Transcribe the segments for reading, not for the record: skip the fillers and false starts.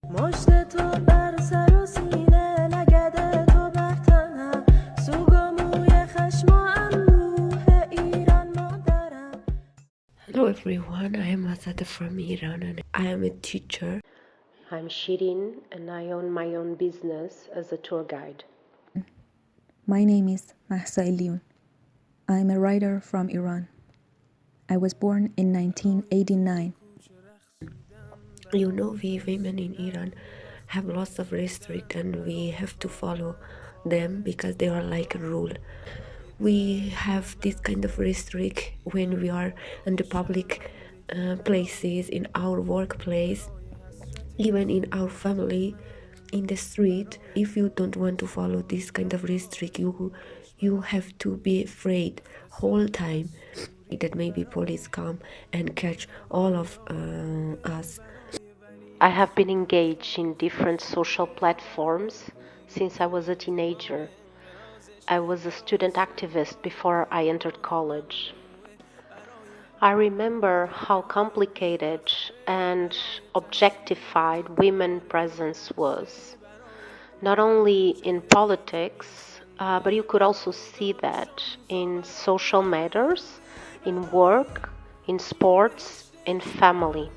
مشت تو بر سر و سینه لگد تو بر تنم سوگ و موی خشم و اندوه ایران مادرم. Hello everyone, I am Mahsa from Iran and I am a teacher. I'm Shirin and I own my own business as a tour guide. My name is Mahsa Amini. I am a writer from Iran. I was born in 1989. You know, we women in Iran have lots of restrictions and we have to follow them because they are like a rule. We have this kind of restrict when we are in the public places, in our workplace, even in our family, in the street. If you don't want to follow this kind of restrict, you have to be afraid whole time that maybe police come and catch all of us. I have been engaged in different social platforms since I was a teenager. I was a student activist before I entered college. I remember how complicated and objectified women's presence was, not only in politics, but you could also see that in social matters, in work, in sports, in family.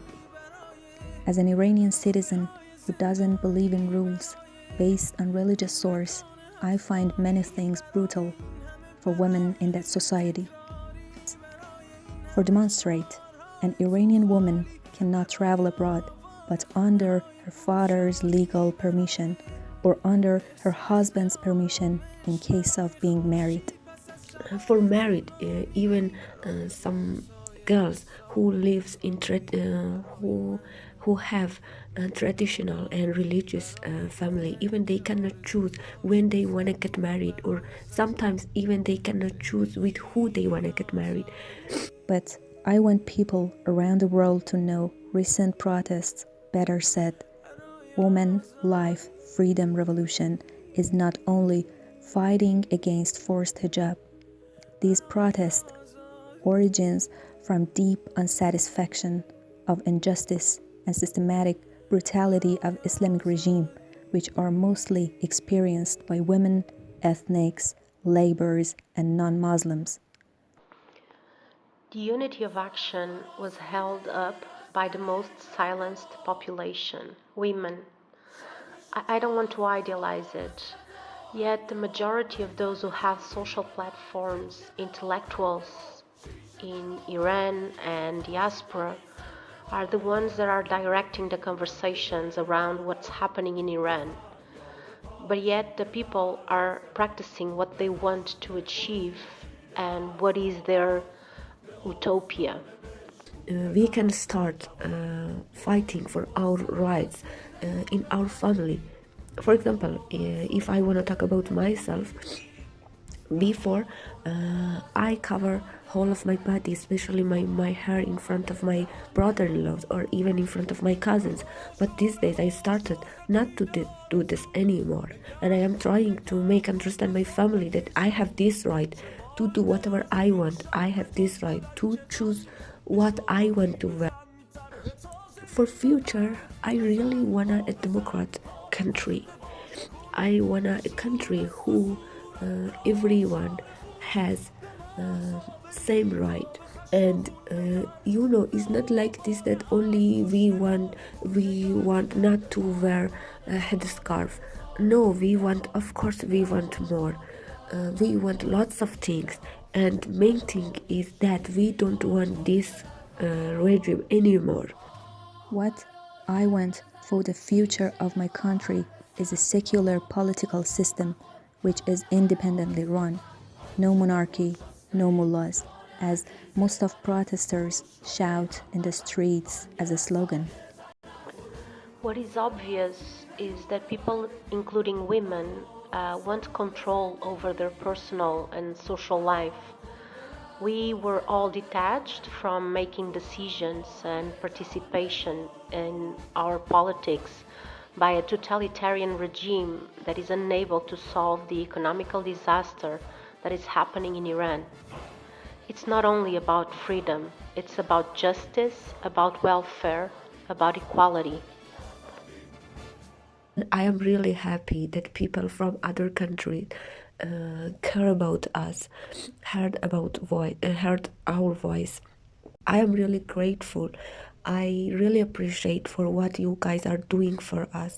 As an Iranian citizen who doesn't believe in rules based on religious source, I find many things brutal for women in that society. For demonstrate, an Iranian woman cannot travel abroad but under her father's legal permission or under her husband's permission in case of being married. For married, even some girls who lives in who have a traditional and religious family, even they cannot choose when they want to get married, or sometimes even they cannot choose with who they want to get married. But I want people around the world to know recent protests better said, Woman, Life, Freedom Revolution is not only fighting against forced hijab. These protests origins from deep unsatisfaction of injustice and systematic brutality of Islamic regime, which are mostly experienced by women, ethnics, laborers, and non-Muslims. The unity of action was held up by the most silenced population, women. I don't want to idealize it, yet the majority of those who have social platforms, intellectuals in Iran and diaspora, are the ones that are directing the conversations around what's happening in Iran. But yet the people are practicing what they want to achieve and what is their utopia. We can start fighting for our rights in our family. For example, if I want to talk about myself, before I cover whole of my body, especially my hair, in front of my brother-in-laws or even in front of my cousins. But these days I started not to do this anymore, and I am trying to make understand my family that I have this right to do whatever I want. I have this right to choose what I want to wear. For future, I really wanna a democrat country. I wanna a country who everyone has same right, and it's not like this that only we want not to wear a headscarf. No, of course we want more. We want lots of things, and main thing is that we don't want this regime anymore. What I want for the future of my country is a secular political system which is independently run. No monarchy, no mullahs, as most of protesters shout in the streets as a slogan. What is obvious is that people, including women, want control over their personal and social life. We were all detached from making decisions and participation in our politics by a totalitarian regime that is unable to solve the economical disaster that is happening in Iran. It's not only about freedom, it's about justice, about welfare, about equality. I am really happy that people from other countries care about us, heard our voice. I am really grateful. I really appreciate for what you guys are doing for us.